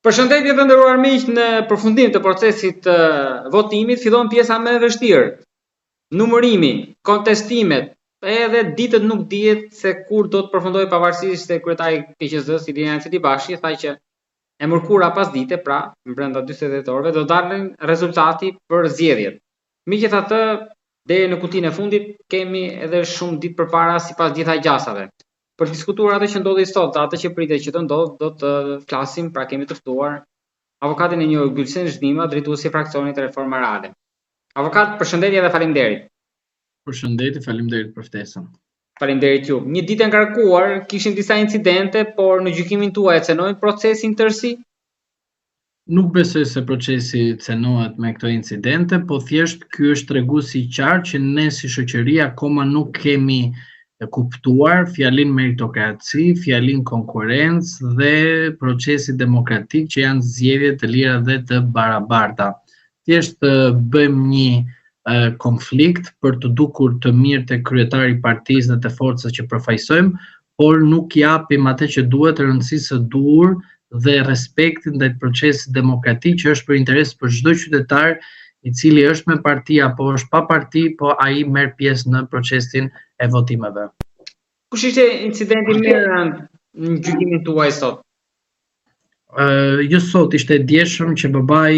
Përshëndetje të nderuar miq, në përfundim të procesit të votimit fillon pjesa më e vështirë. Numërimi, kontestimet, edhe ditët nuk dihet se kur do të përfundojë pavarësisht se kryetari i KQZ-s Ilir Cetibashi tha që e mërkura pas dite, pra brenda 48 orëve do dalin rezultati për zgjedhjet. Megjithatë, deri në kutinë e fundit kemi edhe shumë ditë përpara sipas gjitha gjasave. Për diskutuar atë që ndodhi sot, atë që pritet që të ndodhë, do të flasim, pra kemi të ftuar avokatin e njohur Gylsen Zhdima, drejtuesi i fraksionit Reforma Reale. Avokat, përshëndetje dhe faleminderit. Përshëndetje, faleminderit për ftesën. Faleminderit ju. Një ditë e ngarkuar, kishin disa incidente, por në gjykimin tuaj cënojnë procesin tërësi? Nuk besoj se procesi cënohet me këto incidente, po thjesht ky është treguesi i qartë që ne si shoqëri akoma nuk kemi kuptuar fjalin meritokraci, fjalin konkurrencë dhe procesi demokratik që janë zgjedhje të lira dhe të barabarta. Thjesht bëjmë një konflikt për të dukur të mirë te kryetari i partisë dhe te forcat që përfaqësojmë, por nuk japim atë që duhet, rëndësisë së duhur dhe respektin ndaj procesit demokratik që është për interes për çdo qytetar i cili është me parti apo është pa parti, po ai merr pjesë në procesin e votimeve. Kush ishte incidenti më i rëndë në gjykimin tuaj sot? Jo sot, ishte djeshëm që babai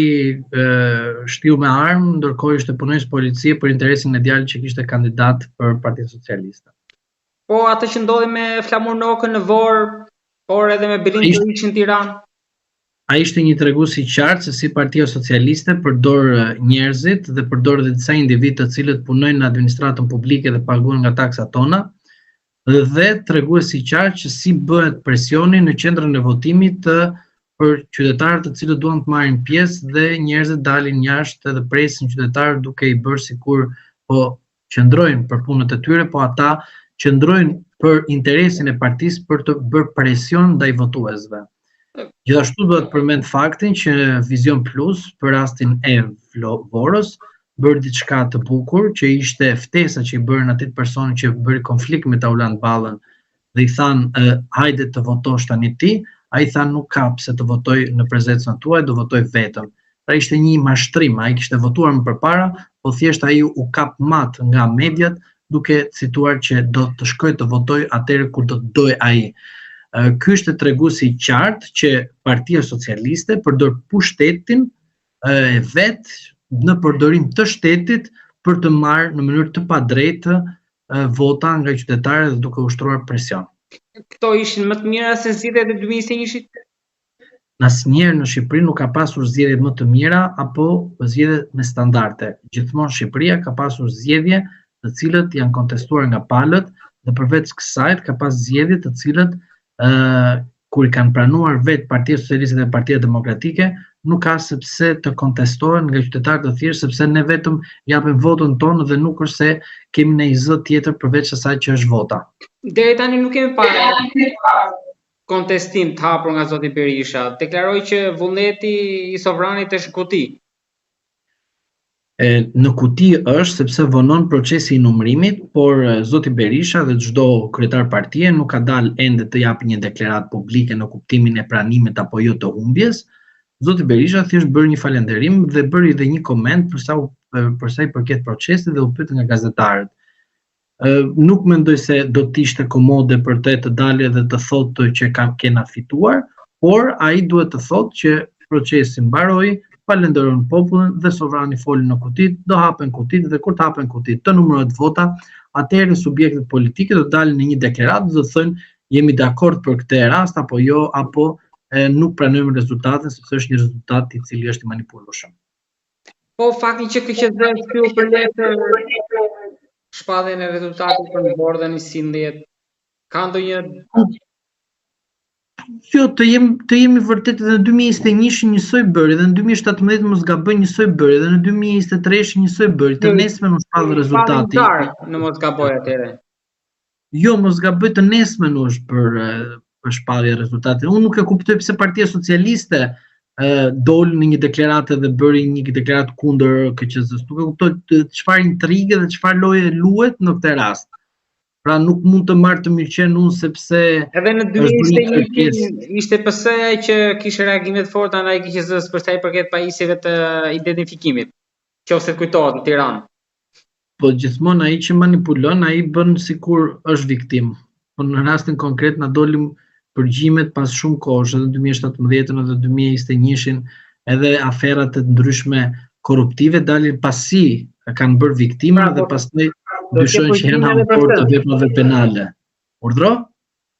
shtiu me armë, ndërkohë ishte punonjës policie për interesin e djalit që kishte kandidat për Partinë Socialiste. Po atë që ndodhi me Flamur Nokën në Vor, por edhe me Belin Toriçin në Tiranë? Ai ishte një tregues i qartë se si Partia Socialiste përdor njerëzit dhe përdor edhe disa individ të cilët punojnë në administratën publike dhe paguhen nga taksat tona, dhe tregues i qartë që si bëhet presioni në qendrën e votimit për qytetarët të cilët duan të marrin pjesë dhe njerëzit dalin jashtë dhe presin qytetarët duke i bërë sikur po qëndrojnë për punët e tyre, po ata qëndrojnë për interesin e partisë për të bërë presion ndaj votuesve. Gjithashtu duhet përmend faktin që Vision Plus për rastin e Vorës bërë diçka të bukur, që ishte ftesa që i bërën atit personi që bëri konflikt me Taulant Ballën dhe i thanë hajde të votosh tani ti, ai tha nuk ka pse të votoj në prezencën tuaj, do votoj vetëm. Pra ishte një mashtrim, ai kishte votuar më përpara, po thjesht ai u kap mat nga mediat duke cituar që do të shkoj të votoj atëherë kur do të doj ai. Ky është treguesi i qartë që Partia Socialiste përdor pushtetin e vet në përdorim të shtetit për të marrë në mënyrë të padrejtë vota nga qytetarët dhe duke ushtruar presion. Këto ishin më të mira se zgjedhjet e 2021-shit? Asnjëherë në Shqipëri nuk ka pasur zgjedhje më të mira apo zgjedhje me standarde. Gjithmonë Shqipëria ka pasur zgjedhje të cilët janë kontestuar nga palët dhe përveç kësaj ka pas zgjedhje të cilët kur i kanë pranuar vetë Partia Socialiste dhe Partia Demokratike, nuk ka sepse të kontestohen nga qytetarët të thjeshtë, sepse ne vetëm japim votën tonë dhe nuk është se kemi një zë tjetër përveç asaj që është vota. Deri tani nuk kemi parë kontestim të hapur nga zoti Berisha. Deklaroi që vullneti i sovranit është kuti. Në kuti është sepse vonon procesi i numërimit, por zoti Berisha dhe çdo kryetar partie nuk ka dalë ende të japë një deklaratë publike në kuptimin e pranimit apo jo të humbjes. Zoti Berisha thjesht bëri një falënderim dhe bëri edhe një koment për sa i përket procesit dhe u pyet nga gazetarët. Nuk mendoj se do të ishte komode për të dalë dhe të thotë që kena fituar, por ai duhet të thotë që procesi mbaroi, falenderojnë popullin dhe sovrani folin në kutit, do hapen kutit dhe kur të hapen kutit të numërohet vota, atëherë subjektet politike do dalin në një deklaratë dhe thënë jemi dakord për këtë rast apo jo, apo nuk pranojmë rezultatin sepse është një rezultat i cili është i manipulueshëm. Po fakti që KQZ shtiu për letë shpalljen e rezultatit për në bordën i sindjet, ka ndonjë... Jo, të jemi vërtet edhe në 2021 njësoj bëri, dhe në 2017 mos gaboj njësoj bëri, dhe në 2023 njësoj bëri, të nesme në shpallë rezultati. Në mos gaboj atyre? Jo, mos gaboj të nesme në është për shpallje rezultati. Unë nuk e kuptoj pse Partia Socialiste doli në një deklaratë dhe bëri një deklaratë kundër KQZ-s. Nuk e kuptoj çfarë intrige dhe çfarë loje luhet në këtë rast. Pra nuk mund të marrë të mirëqen unë sepse edhe në 2021 ishte PS-ja që kishte reagime të forta ndaj KQZ-s për sa i përket pajisjeve të identifikimit, qofse kujtohet në Tiranë. Po gjithmonë ai që manipulon, ai bën sikur është viktim. Po në rastin konkret na dolim përgjimet pas shumë kohësh, edhe 2017-ën edhe 2021-shin, edhe aferat të ndryshme korruptive dalin pasi kanë bërë viktima dhe pastaj dyshojnë që janë autor të veprave penale. Urdhro?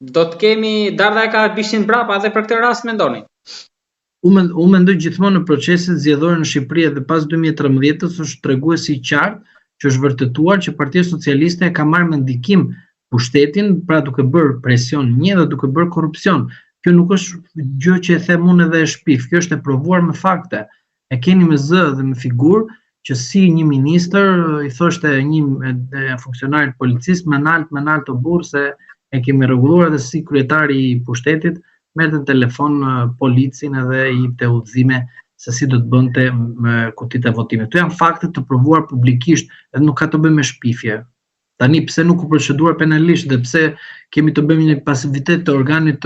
Do të kemi Dardha e ka bishin brapa edhe për këtë rast mendoni? Unë mendoj gjithmonë në proceset zgjedhore në Shqipëri edhe pas 2013-s është treguesi i qartë që është vërtetuar që Partia Socialiste ka marrë me ndikim pushtetin, pra duke bërë presion dhe duke bërë korrupsion. Kjo nuk është gjë që e them unë edhe e shpif, kjo është e provuar me fakte. E keni me zë dhe me figurë që si një ministër i thoshte një funksionarit policisë me nalt o burr se e kemi rregulluar dhe si kryetari i pushtetit merrte në telefon policin edhe i jepte udhëzime se si do të bënte me kutitë e votimit. Këto janë fakte të provuar publikisht dhe nuk ka të bëjë me shpifje. Tani pse nuk u proceduar penalisht dhe pse kemi të bëjmë një pasivitet të organit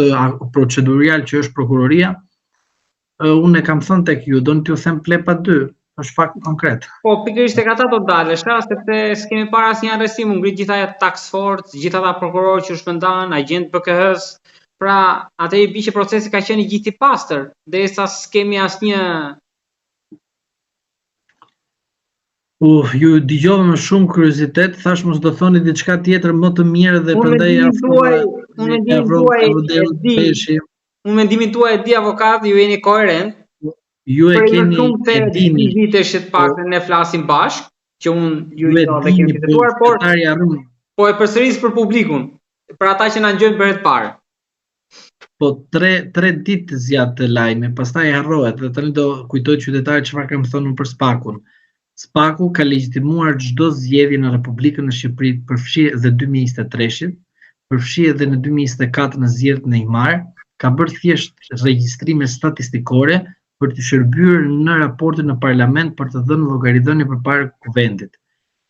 procedurial që është prokuroria, unë e kam thënë tek ju, do në t'ju them plepa 2. Është fakt konkret. Po, pikërisht tek ata do dalësh, sepse s'kemi parë asnjë arrestim, u ngrit gjithë ajo task force, gjithë ata prokurorë që u shpërndan, agent BKH-s. Pra, atë i bi që procesi ka qenë gjithë i pastër, derisa s'kemi asnjë. Ju dëgjova me shumë kuriozitet, thash mos do thoni diçka tjetër më të mirë dhe prandaj Unë mendimin tuaj e di avokat, ju jeni koherent. Ju e keni e dini vitesh që të paktën ne flasim bashkë, që unë ju i thonë dhe kemi fituar, po e përsëris për publikun, për ata që na ngjojnë për herë të parë. Po 3 ditë zgjat lajmi, pastaj harrohet dhe tani do kujtoj qytetarit çfarë kam thënë për Spakun. Spaku ka legjitimuar çdo zgjedhje në Republikën e Shqipërisë, përfshi edhe 2023-shin, përfshi edhe në 2024 në zgjedhjet në Imar, ka bërë thjesht regjistrime statistikore për të shërbyer në raportin në parlament për të dhënë llogaridhënie përpara kuvendit.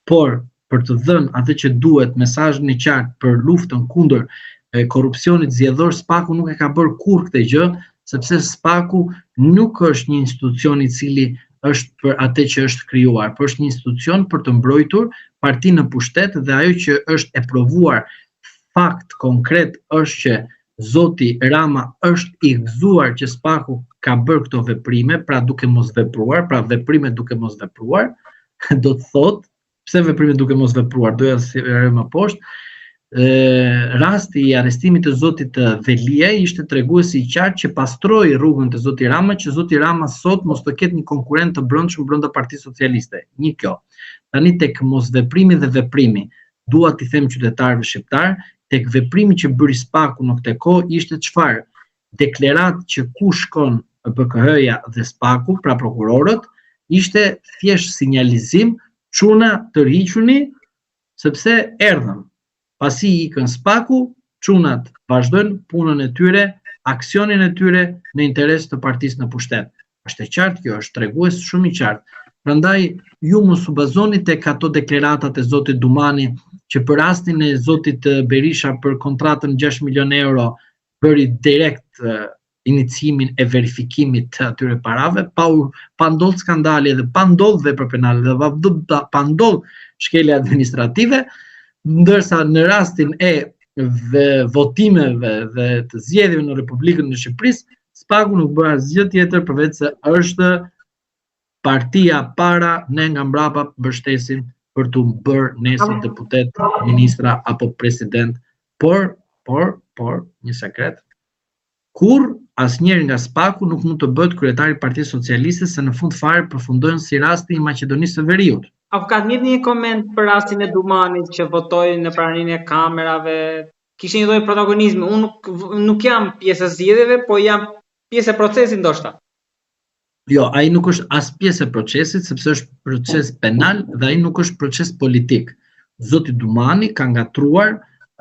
Por për të dhënë atë që duhet, mesazhin e qartë për luftën kundër korrupsionit zgjedhor, Spaku nuk e ka bërë kurrë këtë gjë, sepse Spaku nuk është një institucion i cili është për atë që është krijuar, por është një institucion për të mbrojtur partinë në pushtet dhe ajo që është e provuar fakt konkret është që Zoti Rama është i gëzuar që Spaku ka bërë këto veprime, pra duke mos vepruar, pra veprime duke mos vepruar, do të thotë, pse veprime duke mos vepruar, doja si më poshtë, rasti i arrestimit të Zotit Veliaj ishte treguesi i qartë që pastroi rrugën të Zotit Rama, që Zoti Rama sot mos të ketë një konkurrent të brendshëm brenda Partisë Socialiste. Një kjo. Tani tek mosveprimi dhe veprimi, dua t'i them qytetarëve shqiptar, tek veprimi që bëri Spaku në këtë kohë ishte çfarë? Deklarat që ku shkon BKH-ja dhe Spaku, pra prokurorët, ishte thjesht sinjalizim, çuna të riquni, sepse erdhën. Pasi ikën Spaku, çunat vazhdojnë punën e tyre, aksionin e tyre në interes të partisë në pushtet. Është e qartë kjo, është tregues shumë i qartë. Prandaj ju mos u bazoni tek ato deklaratat e Zotit Dumani që për rastin e Zotit Berisha për kontratën 6 milion euro bëri direkt iniciimin e verifikimit të atyre parave, pa ndodhur skandali dhe pa ndodhur vepra penale dhe pa ndodhur shkelje administrative, ndërsa në rastin e votimeve dhe të zgjedhjeve në Republikën e Shqipërisë, Spaku nuk bëra asgjë tjetër përveç se është partia para, ne nga mbrapa mbështesim për të bërë nesër deputet, ministra apo president, por një sekret. Kur asnjëri nga Spaku nuk mund të bëhet kryetari i Partisë Socialiste, se në fund fare përfundojnë si rasti i Maqedonisë së Veriut. Avokat, një koment për rastin e Dumanit që votoi në praninë e kamerave, kishte një lloj protagonizmi. Unë nuk jam pjesë e zgjedhjeve, po jam pjesë e procesit ndoshta. Jo, ai nuk është as pjesë e procesit, sepse është proces penal dhe ai nuk është proces politik. Zoti Dumani ka ngatruar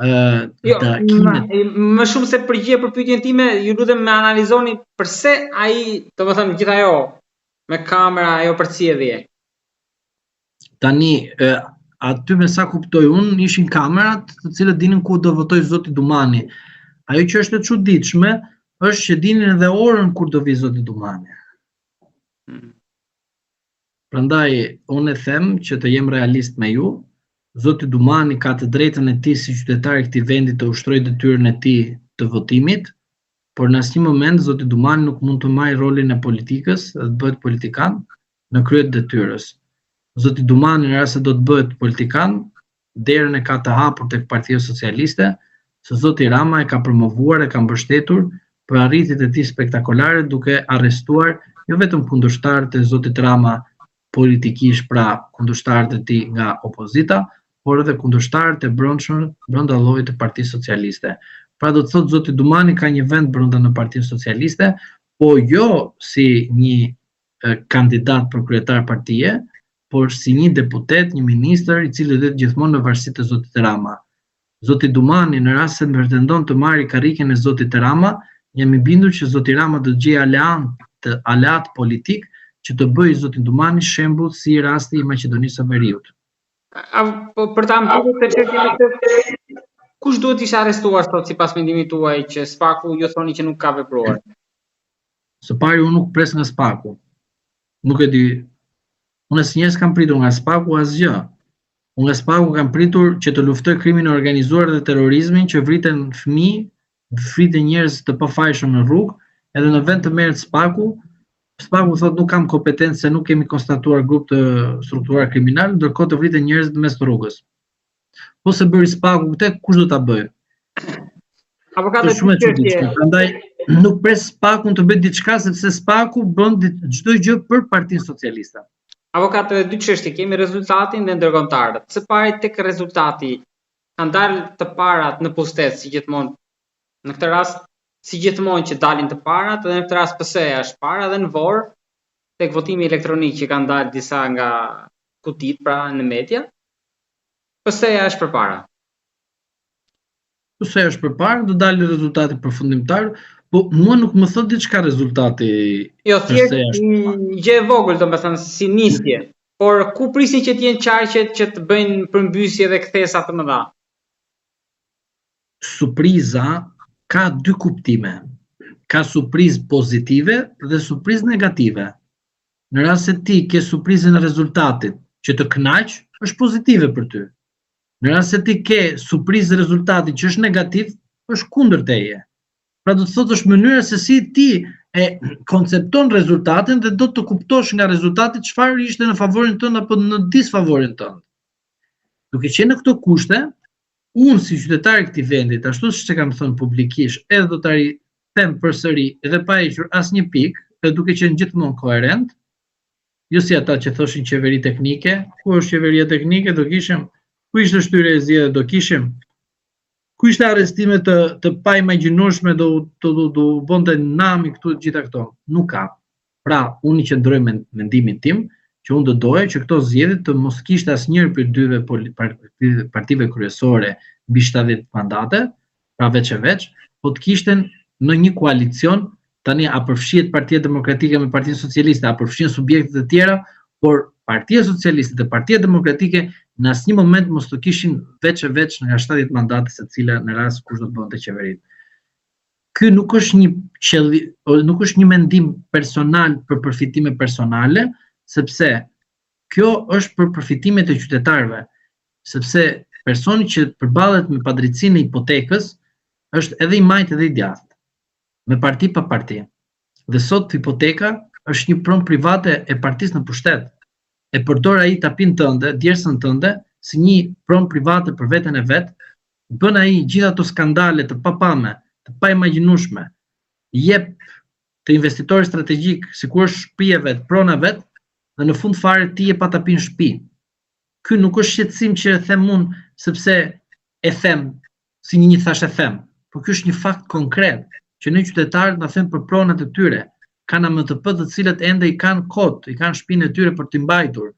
më shumë se përgjigje për pyetjen time, ju lutem me analizoni pse ai, domethënë gjithë ajo me kamera, ajo përcjellje. Tani aty me sa kuptoj unë ishin kamerat të cilët dinin ku do votoj zoti Dumani. Ajo që është e çuditshme është që dinin edhe orën kur do vi zoti Dumani. Prandaj unë e them që të jem realist me ju, zoti Dumani ka të drejtën e tij si qytetar i këtij vendi të ushtrojë detyrën e tij të votimit, por në asnjë moment zoti Dumani nuk mund të marrë rolin e politikës dhe të bëhet politikan në krye të detyrës. Zoti Dumani në rast se do të bëhet politikan, derën e ka të hapur tek Partia Socialiste, se zoti Rama e ka promovuar, e ka mbështetur për arritjet e tij spektakolare duke arrestuar jo vetëm kundërshtarët e zotit Rama politikisht, pra kundërshtarët e tij nga opozita, por edhe kundërshtarët e brendshëm brenda llojit të Partisë Socialiste. Pra do të thotë zoti Dumani ka një vend brenda në Partinë Socialiste, po jo si një kandidat për kryetar partie, por si një deputet, një ministër i cili do të gjithmonë në varësi të zotit Rama. Zoti Dumani në rast se pretendon të marrë karriken e zotit Rama, jam i bindur që zoti Rama do të gjejë aleat politik që të bëjë zotin Dumani shembull si rasti i Maqedonisë së Veriut. Për ta mbyllur kush duhet të ishte arrestuar sot sipas mendimit tuaj që Spaku ju thoni që nuk ka vepruar? Së pari unë nuk pres nga Spaku. Nuk e di. Unë asnjëherë s'kam pritur nga Spaku asgjë. Unë nga Spaku kam pritur që të luftoj krimin e organizuar dhe terrorizmin, që vriten fëmijë, vriten njerëz të pafajshëm në rrugë, edhe në vend të merret Spaku thotë nuk kam kompetencë se nuk kemi konstatuar grup të strukturuar kriminal, ndërkohë të vriten njerëz mes rrugës. Po se bëri Spaku këtë, kush do ta bëjë? Avokatët shumë e çuditshme. Prandaj nuk pres Spakun të bëjë diçka sepse Spaku bën çdo gjë për Partinë Socialiste. Avokatët, dy çështje, kemi rezultatin dhe ndërkombëtarët. Së pari tek rezultati kanë dalë të parat në pustet si gjithmonë. Në këtë rast si gjithmonë që dalin të parat, dhe në këtë rast PS-ja është para dhe në vor tek votimi elektronik që kanë dalë disa nga kutit pra në media. PS-ja është përpara. PS-ja është përpara, do dalë rezultati përfundimtar, po mua nuk më thot diçka rezultati. Jo, thjesht një gjë e vogël, domethënë si nisje. Por ku prisin që të jenë qarqet që të bëjnë përmbysje dhe kthesa të mëdha? Surpriza ka dy kuptime. Ka surprizë pozitive dhe surprizë negative. Në rast se ti ke surprizën e rezultatit që të kënaq, është pozitive për ty. Në rast se ti ke surprizë e rezultatit që është negativ, është kundër teje. Pra do të thotë është mënyra se si ti e koncepton rezultatin dhe do të kuptosh nga rezultati çfarë ishte në favorin tënd apo në disfavorin tënd. Duke qenë në këto kushte, unë si qytetar i këtij vendit, ashtu siç e kam thënë publikisht, edhe do ta them përsëri dhe pa hequr asnjë pikë, dhe duke qenë gjithmonë koherent, jo si ata që thoshin qeveri teknike, ku është qeveria teknike, do kishim, ku ishte shtyrja e zgjedhjeve, do kishim, ku ishte arrestime të pa imagjinueshme, do bënte nami këtu gjitha këto. Nuk ka. Pra, unë i qëndroj me mendimin tim, që unë do doja që këto zgjedhje të mos kishte asnjëri prej dyve partive kryesore mbi 70 mandate, pra veç e veç, po të kishten në një koalicion, tani a përfshihet Partia Demokratike me Partinë Socialiste, a përfshihen subjekte të tjera, por Partia Socialiste dhe Partia Demokratike në asnjë moment mos të kishin veç e veç nga 70 mandate secila në rast kush do të bënte qeverinë. Ky nuk është një mendim personal për përfitime personale, sepse kjo është për përfitimet e qytetarëve, sepse personi që përballet me padrejtësinë e hipotekës është edhe i majtë edhe i djathtë, me parti pa parti. Dhe sot hipoteka është një pronë private e partisë në pushtet. E përdor ai tapin tënde, djersën tënde, si një pronë private për veten e vet, bën ai gjithë ato skandale të papame, të pa imagjinueshme, jep të investitori strategjik, sikur është shtëpia vet, prona vet, dhe në fund fare ti je pa tapin shtëpi. Ky nuk është shqetësim që e them unë sepse e them si një thash e them, por ky është një fakt konkret që ne qytetarët na thënë për pronat e tyre. Kanë AMTP të cilët ende i kanë kot, i kanë shtëpinë e tyre për t'i mbajtur.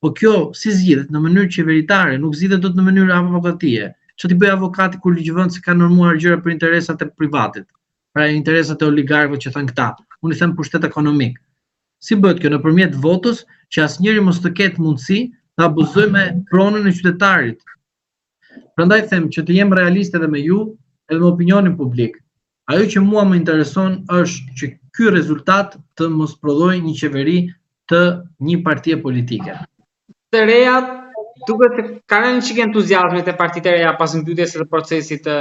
Po kjo si zgjidhet në mënyrë qeveritare, nuk zgjidhet dot në mënyrë avokatie. Ç'o ti bëj avokati kur ligjvënësi kanë normuar gjëra për interesat e privatit, pra interesat e oligarkëve që thënë këta. Unë i them pushtet ekonomik. Si bëhet kjo nëpërmjet votës që asnjëri mos të ketë mundësi të abuzojmë pronën e qytetarit. Prandaj them që të jem realist edhe me ju, edhe me opinionin publik. Ajo që mua më intereson është që ky rezultat të mos prodhojë një qeveri të një partie politike. Të rejat duket se ka rënë çik entuziazmi te partitë e reja pas mbytjes së procesit të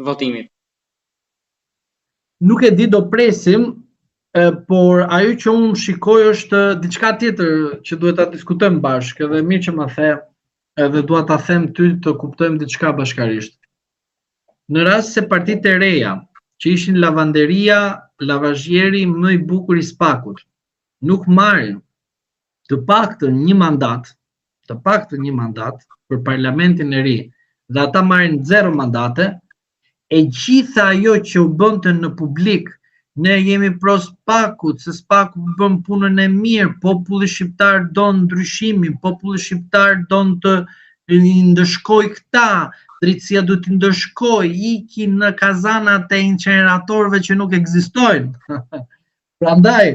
votimit. Nuk e di, do presim, por ajo që unë shikoj është diçka tjetër që duhet ta diskutojmë bashkë, edhe mirë që më the, edhe dua ta them ty të kuptojmë diçka bashkarisht. Në rast se partitë e reja, që ishin lavanderia, lavazhieri më i bukur i Spakut, nuk marrin të paktën një mandat për parlamentin e ri, dhe ata marrin 0 mandate, e gjitha ajo që u bënte në publik, ne jemi pro Spakut, se Spaku bën punën e mirë, populli shqiptar don ndryshimin, populli shqiptar don të ndëshkoj këta, drejtësia duhet të ndëshkoj, iki në kazanat e inceneratorëve që nuk ekzistojnë. Prandaj,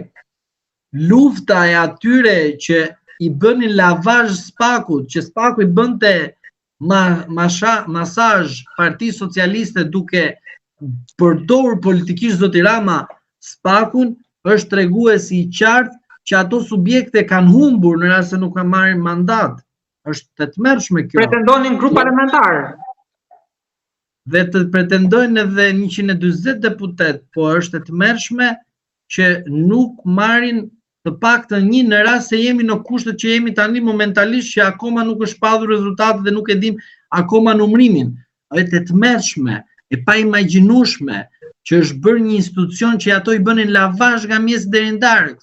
lufta e atyre që i bënin lavazh Spakut, që Spaku i bënte masazh Partisë Socialiste duke përdorur politikisht zoti Rama Spakun, është treguesi i qartë që ato subjekte kanë humbur në rast se nuk kanë marrë mandat. Është të tmerrshme kjo. Pretendonin grup parlamentar. Dhe të pretendojnë edhe 140 deputet, po është të tmerrshme që nuk marrin të paktën një në rast se jemi në kushtet që jemi tani momentalisht, që akoma nuk është padhur rezultatet dhe nuk e dim akoma numrimin. Është të tmerrshme, e pa imagjinueshme që është bërë një institucion që ato i bënin lavazh nga mjes deri në darkë.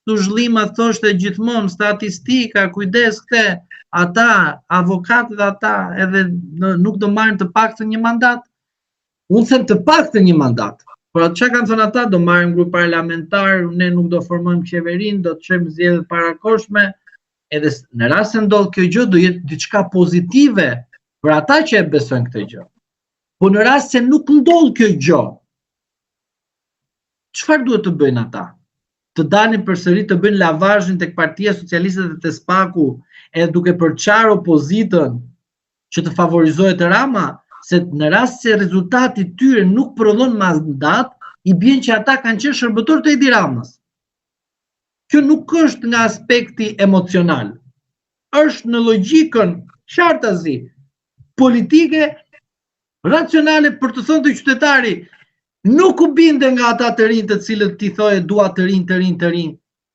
Tu zhllima thoshte gjithmonë statistika, kujdes këte, ata, avokatët ata, edhe nuk do marrin të paktën një mandat. Unë them të paktën një mandat. Por atë çka kanë thënë ata, do marrim grup parlamentar, ne nuk do formojmë qeverinë, do të çojmë zgjedhjet parakoshme, edhe në rast se ndodh kjo gjë do jetë diçka pozitive për ata që e besojnë këtë gjë. Po në rast se nuk ndodh kjo gjë, çfarë duhet të bëjnë ata? Të dalin përsëri të bëjnë lavazhin tek Partia Socialiste dhe te Spaku, edhe duke përçarë opozitën që të favorizohet Rama, se në rast se rezultati i tyre nuk prodhon mandat, i bën që ata kanë qenë shërbëtor të Edi Ramës. Kjo nuk është nga aspekti emocional. Është në logjikën qartazi politike, racionale, për të thënë të qytetari, nuk u binde nga ata të rinj të cilët ti thoje dua të rinj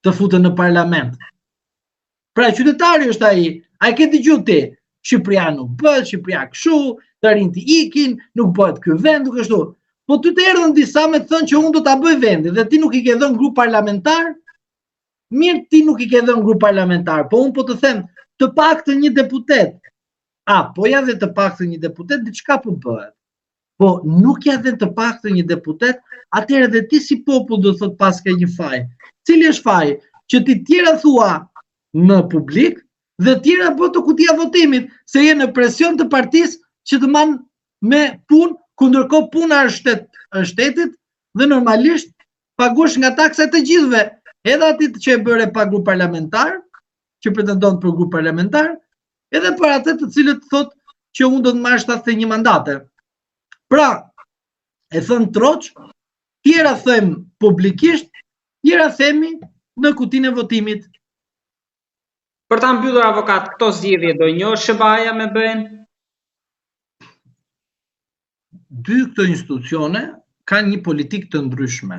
të futen në parlament. Pra qytetari është ai ke dëgjuar ti, Shqipëria nuk bëhet, Shqipëria kështu, të rinj të ikin, nuk bëhet ky vend kështu. Po ty të erdhën disa me të thënë që unë do ta bëj vendin dhe ti nuk i ke dhënë grup parlamentar? Mirë, ti nuk i ke dhënë grup parlamentar, po unë po të them të paktën një deputet. Po ja dhe të paktën një deputet, diçka po bëhet. Po nuk ja dhe të paktën një deputet, atëherë dhe ti si popull do thot pas ke një faj. Cili është faji? Që ti tjera thua në publik dhe tjera bë të kutia votimit, se je në presion të partisë që të manë me punë, kundërkohë puna është shtetit dhe normalisht paguash nga taksat e gjithëve, edhe atit që e bëre pa grup parlamentar, që pretendon për grup parlamentar, edhe për atë të cilët thot që unë do të marr 71 mandate. Pra, e thënë troç, tjera them publikisht, tjera themi në kutinë e votimit. Për ta mbyllur avokat, këto zgjedhje do njohë SBA-ja me BE-n? Dy këto institucione kanë një politikë të ndryshme.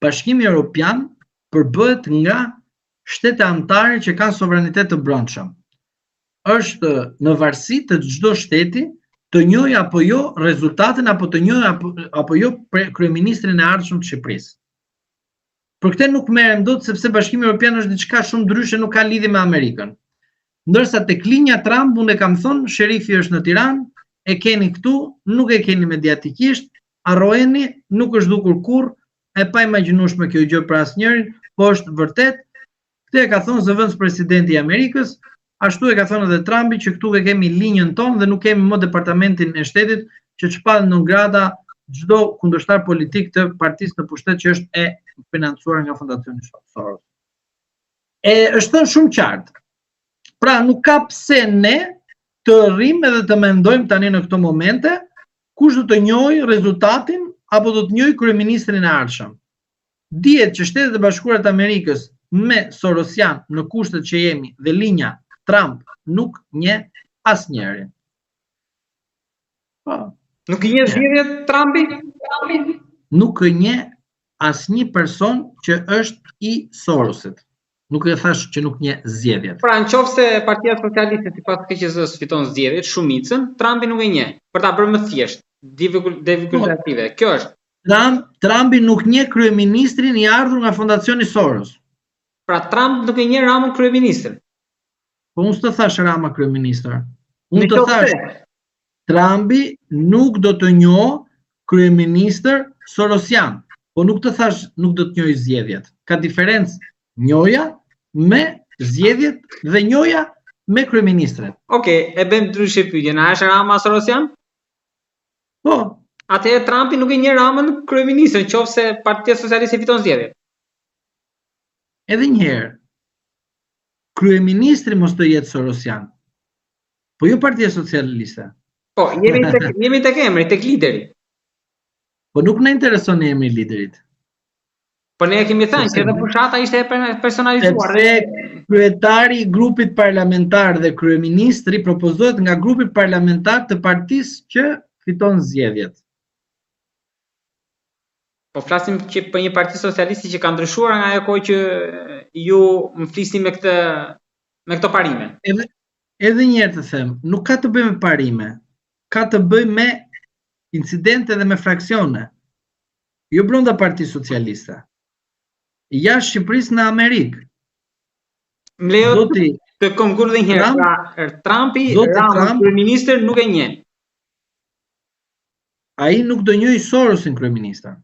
Bashkimi Evropian përbëhet nga shtete anëtare që kanë sovranitet të brendshëm. Është në varësi të çdo shteti të njohë apo jo rezultatin, apo të njohë apo jo kryeministrin e ardhshëm të Shqipërisë. Për këtë nuk merrem dot, sepse Bashkimi Evropian është diçka shumë ndryshe, nuk ka lidhje me Amerikën. Ndërsa tek linja Trump, unë kam thënë, sherifi është në Tiranë, e keni këtu, nuk e keni mediatikisht, harrojeni, nuk është dukur kurrë, e pa imagjinueshme kjo gjë për asnjërin, po është vërtet. Këtë e ka thënë zëvendës presidenti i Amerikës, ashtu e ka thënë edhe Trumpi që këtu e kemi linjën tonë dhe nuk kemi më departamentin e shtetit që çpall në grada çdo kundërshtar politik të partisë në pushtet që është e financuar nga Fondacioni Soros. Është thënë shumë qartë Pra nuk ka pse ne të rrim edhe të mendojmë tani në këto momente kush do të njohë rezultatin apo do të njohë kryeministrin e ardhshëm. Dihet që Shtetet e Bashkuara të Amerikës me Sorosian në kushtet që jemi dhe linja Trump nuk njeh asnjërin. Po. Nuk i njeh zgjedhjet Trumpi? Nuk e njeh asnjë person që është i Sorosit. Nuk e thash që nuk njeh zgjedhjet. Pra nëse Partia Socialiste sipas KQZ-s fiton zgjedhjet, shumicën, Trumpi nuk e njeh. Për ta bërë më thjesht, divulgative. Kjo është. Trumpi nuk njeh kryeministrin i ardhur nga Fondacioni Soros. Pra Trump nuk e njeh Ramën kryeministër. Po unë s'të thash Rama kryeministër. Unë të thash Trumpi nuk do të njohë kryeministër Sorosian. Po nuk të thash nuk do të njohë zgjedhjet. Ka diferencë njohja me zgjedhjet dhe njohja me kryeministrin. Okej, e bëjmë ndryshe pyetjen. A është Rama Sorosian? Po. Atëherë Trumpi nuk e njeh Ramën kryeministër, nëse Partia Socialiste fiton zgjedhjet. Edhe një herë. Kryeministri mos të jetë Sorosian. Po jo Partia Socialiste. Po, jemi tek emri, tek lideri. Po nuk na intereson emri i liderit. Po ne kemi thënë që edhe fushata ishte personalizuar. Sepse kryetari i grupit parlamentar dhe kryeministri propozohet nga grupi parlamentar të partisë që fiton zgjedhjet. Po flasim që për një parti socialiste që ka ndryshuar nga ajo kohë që ju më flisni me këto parime. Edhe një herë të them, nuk ka të bëjë me parime, ka të bëjë me incidente dhe me fraksione. Jo brenda Partisë Socialiste. Jashtë Shqipërisë në Amerikë. Më lejo të konkur dhe një herë. Pra, Trumpi, Rama kryeministër nuk e njeh. Ai nuk do njohë Sorosin kryeministër.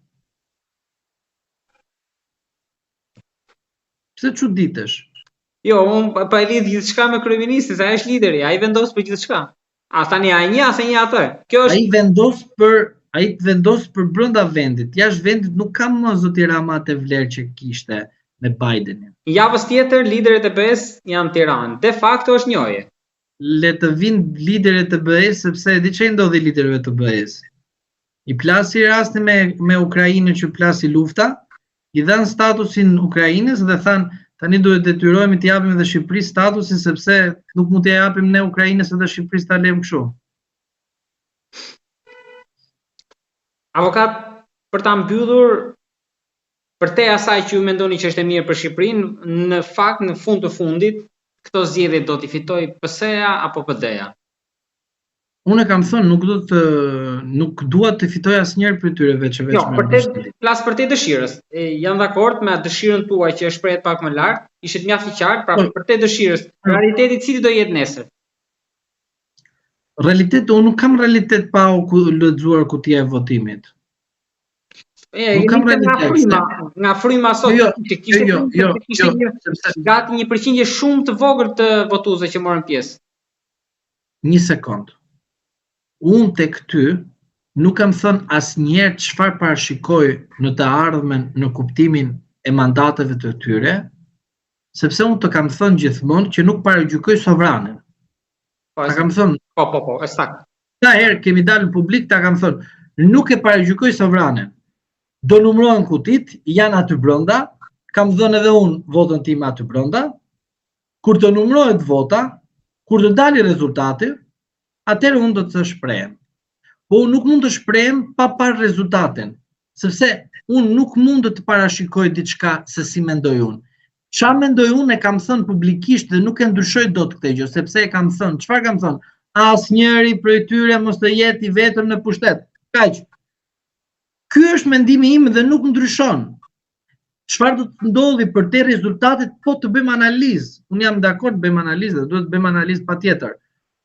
Pse çuditesh? Jo, unë pa e lidh gjithçka me kryeministin, ai është lideri, ai vendos për gjithçka. A tani ai një asë një atë. Kjo është ai vendos për brenda vendit. Jashtë vendit nuk ka më zoti Rama atë vlerë që kishte me Bidenin. Javës tjetër liderët e BE-s janë në Tiranë. De facto është njohje. Le të vinë liderët e BE-s sepse di çfarë ndodhi liderëve të BE-s. I plasi rasti me Ukrainën që plasi lufta, i dhanë statusin Ukrainës dhe thanë tani duhet detyrohemi të japim edhe Shqipërisë statusin sepse nuk mund t'i japim ne Ukrainës edhe Shqipërisë ta lëm kështu. Avokat, për ta mbyllur, përtej asaj që ju mendoni që është e mirë për Shqipërinë, në fakt në fund të fundit, këto zgjedhje do t'i fitoj PS-ja apo PD-ja? Unë kam thënë nuk dua të fitoj asnjëri prej tyre veç flas për te dëshirës. Jam dakord me dëshirën tuaj që shprehet pak më lart, ishte mjaft i qartë, pra për te dëshirës, realiteti cili do jetë nesër? Unë nuk kam realitet pa u lexuar kutia e votimit. Nuk kam realitet. Nga fryma sot që kishte gati një përqindje shumë të vogël të votuesve që morën pjesë. Një sekond. Unë tek ty nuk kam thënë asnjëherë çfarë parashikoj në të ardhmen në kuptimin e mandateve të tyre, sepse unë të kam thënë gjithmonë që nuk paragjykoj sovranën. Ta kam thënë. Po, saktë. Ta herë kemi dalë në publik, ta kam thënë, nuk e paragjykoj sovranën. Do numërohen kutit, janë aty brenda, kam dhënë edhe unë votën time aty brenda. Kur të numërohet vota, kur të dalë rezultati, atëherë unë do të shprehem. Po unë nuk mund të shprehem pa parë rezultatin, sepse unë nuk mund të parashikoj diçka se si mendoj unë. Çfarë mendoj unë e kam thënë publikisht dhe nuk e ndryshoj dot këtë gjë, sepse e kam thënë, çfarë kam thënë? Asnjëri prej tyre mos të jetë i vetëm në pushtet. Kaq. Ky është mendimi im dhe nuk ndryshon. Çfarë do të ndodhi për te rezultatet, po të bëjmë analizë. Unë jam dakord të bëjmë analizë dhe duhet të bëjmë analizë patjetër.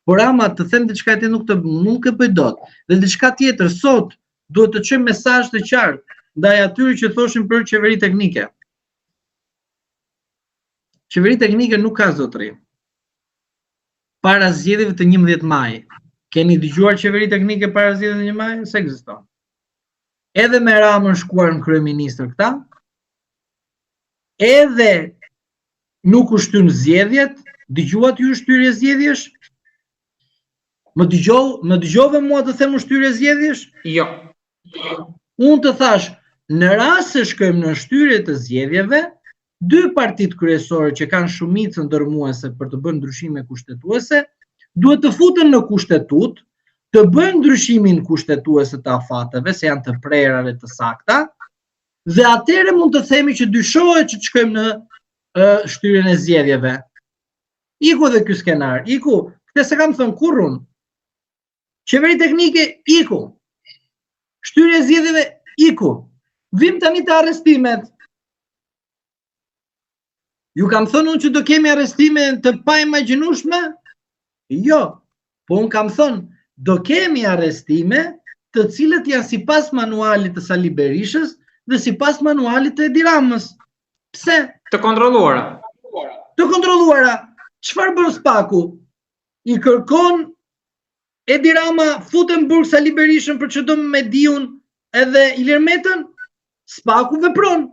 Por ama të them diçka tjetër nuk e bëj dot. Dhe diçka tjetër sot duhet të çojmë mesazh të qartë ndaj atyre që thoshin për qeveri teknike. Qeveri teknike nuk ka zotëri. Para zgjedhjeve të 11 maj. Keni dëgjuar qeveri teknike para zgjedhjeve të 11 maj? Se ekziston. Edhe me Ramën shkuar në kryeministër këta, edhe nuk u shtyn zgjedhjet, Dëgjuat ju shtyrje zgjedhjesh? Më dëgjove mua të them shtyrje zgjedhjesh? Jo. Unë të thash, në rast se shkojmë në shtyrje të zgjedhjeve, dy partitë kryesore që kanë shumicën dërmuese për të bërë ndryshime kushtetuese, duhet të futen në kushtetut, të bëjnë ndryshimin kushtetuese të afateve, se janë të prera dhe të sakta, dhe atëherë mund të themi që dyshohet që të shkojmë në shtyrjen e zgjedhjeve. Iku dhe ky skenar, iku, këtë se kam thënë kurrun. Qeveri teknike, iku. Shtyrje e zgjedhjeve, iku. Vim tani të arrestimet. Ju kam thënë unë që do kemi arrestime të paimagjinueshme? Jo, po unë kam thënë, do kemi arrestime të cilët janë sipas manualit të Sali Berishës dhe sipas manualit të Edi Ramës. Pse? Të kontrolluara. Të kontrolluara. Çfarë bën Spaku? I kërkon Edi Rama futen burg Sali Berishën për çdo me Diun edhe Ilir Metën? Spaku vepron.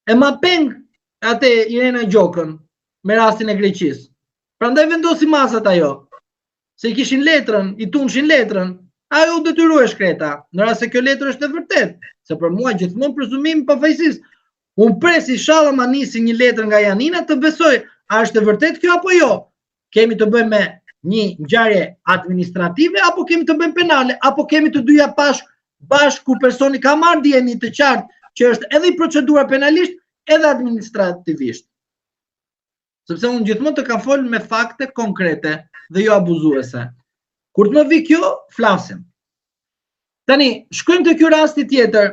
E ma peng atë Irena Gjokën me rastin e Greqisë. Prandaj vendosi masat ajo. Se i kishin letrën, i tunshin letrën, ajo u detyroi shkreta. Në rast se kjo letër është e vërtetë, se për mua gjithmonë prezumimi pafajësisë. Unë presi inshallah ma nisi një letër nga Janina të besoj, a është e vërtetë kjo apo jo? Kemi të bëjmë me një ngjarje administrative apo kemi të bëjmë penale, apo kemi të dyja bashkë ku personi ka marrë dieni të qartë që është edhe i procedura penalisht edhe administrativisht. Sepse unë gjithmonë të kam folur me fakte konkrete dhe jo abuzuese. Kur të më vi kjo, flasim. Tani, shkojmë të ky rasti tjetër.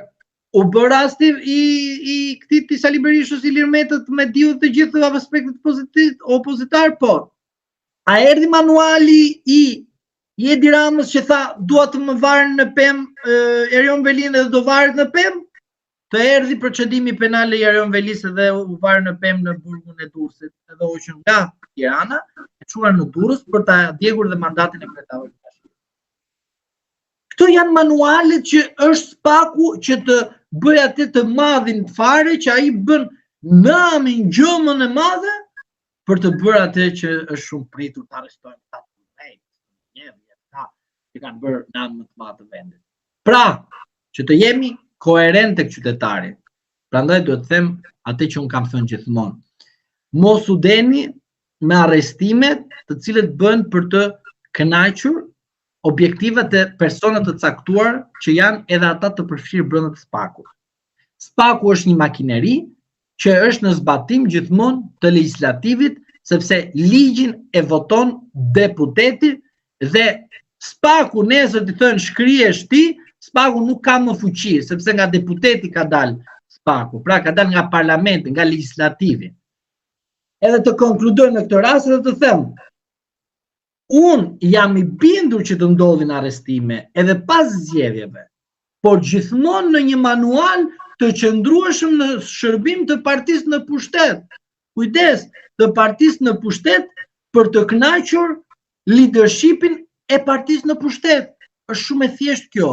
U bë rasti i këtij Sali Berishës, Ilir Metët, me Diu të gjithë aspektet opozitar, po. A erdhi manuali i Edi Ramës që tha dua të më varën në pemë Erion Velin dhe do varet në pemë? Të erdhi procedimi penal i Erion Velisë dhe u varë në pemë në burgun e Durrësit, edhe u që nga Tirana e çuar në Durrës për ta djegur dhe mandatin e kryetarit. Këto janë manualet që është Spaku që të bëj atë të madhin fare që ai bën namin gjëmën e madhe për të bërë atë që është shumë pritur të arrestojnë ata që kanë bërë namin më të madh të vendit. Pra, që të jemi koherent tek qytetari. Prandaj duhet të them atë që un kam thënë gjithmonë. Mos u deni me arrestimet të cilët bën për të kënaqur objektivat e personat të caktuar që janë edhe ata të përfshirë brenda të Spakut. Spaku është një makineri që është në zbatim gjithmonë të legjislativit, sepse ligjin e voton deputeti dhe Spaku nesër të thënë shkrihesh ti, Spaku nuk ka më fuqi, sepse nga deputeti ka dalë Spaku, pra ka dalë nga parlamenti, nga legjislativi. Edhe të konkludoj në këtë rast dhe të them, unë jam i bindur që të ndodhin arrestime edhe pas zgjedhjeve, por gjithmonë në një manual të qëndrueshëm në shërbim të partisë në pushtet. Kujdes, të partisë në pushtet për të kënaqur leadershipin e partisë në pushtet. Është shumë e thjeshtë kjo.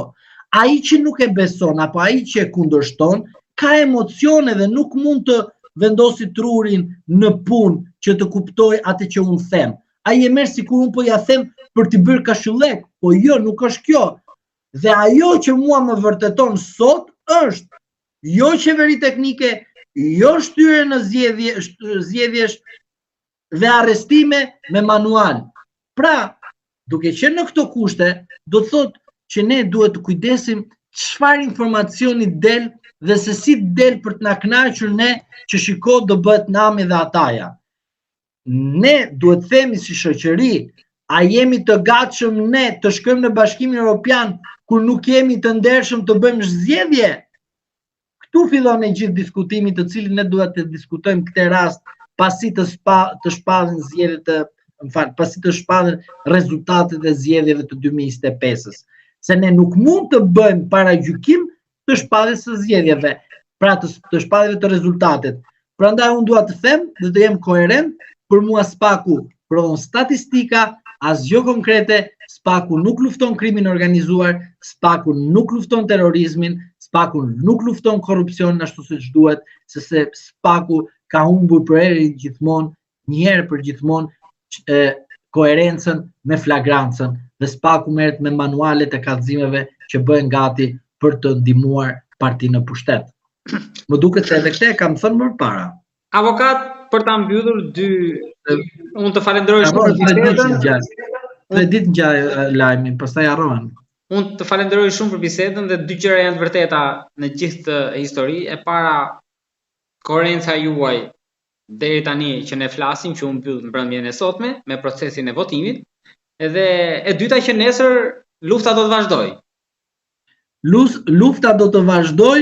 Ai që nuk e beson apo ai që e kundërshton ka emocione dhe nuk mund të vendosi trurin në punë që të kuptoj atë që unë them. Ai e merr sikur unë po ja them për t'i bërë kashëllek, po jo, nuk është kjo. Dhe ajo që mua më vërteton sot është jo qeveri teknike, jo shtyre në zgjedhjesh dhe arrestime me manual. Pra, duke qenë në këto kushte, do të thotë që ne duhet të kujdesim çfarë informacioni del dhe se si del për të na kënaqur ne që shiko do bëhet nami dhe ataja. Ne duhet themi si shoqëri, a jemi të gatshëm ne të shkojmë në Bashkimin Evropian kur nuk jemi të ndershëm të bëjmë zgjedhje? Këtu fillon e gjithë diskutimi të cilin ne duhet të diskutojmë këtë rast pasi të shpallin zgjedhjet pasi të shpallin rezultatet e zgjedhjeve të 2025-s. Se ne nuk mund të bëjmë paragjykim të shpalljes së zgjedhjeve, pra të shpalljes të rezultatet. Prandaj unë dua të them dhe të jem koherent, për mua Spaku prodhon statistika, asgjë konkrete, Spaku nuk lufton krimin organizuar, Spaku nuk lufton terrorizmin, Spaku nuk lufton korrupsionin ashtu siç duhet, sepse Spaku ka humbur për herë gjithmonë një herë për gjithmonë koherencën me flagrancën dhe s'paku merret me manualet e kallëzimeve që bëhen gati për të ndihmuar partinë në pushtet. Më duket se edhe këtë kam thënë më parë. Avokat, për ta mbyllur unë të falenderoj shumë për bisedën. Dhe ditë ngjaj lajmin, pastaj harrohen. Unë të falenderoj shumë për bisedën dhe dy gjëra janë të vërteta në gjithë të histori. E para, koherenca juaj deri tani që ne flasim, që u mbyll mbrëmjen e sotme me procesin e votimit. Edhe e dyta që nesër lufta do të vazhdoj. Lufta do të vazhdoj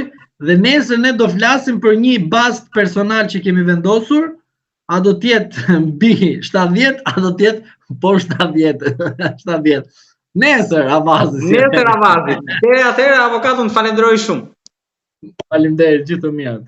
dhe nesër ne do flasim për një bast personal që kemi vendosur, a do të jetë mbi 70, a do të jetë poshtë 70. Nesër avazit. Nesër avazit. Deri atëherë avokatun falenderoj shumë. Faleminderit, gjithë të mirë.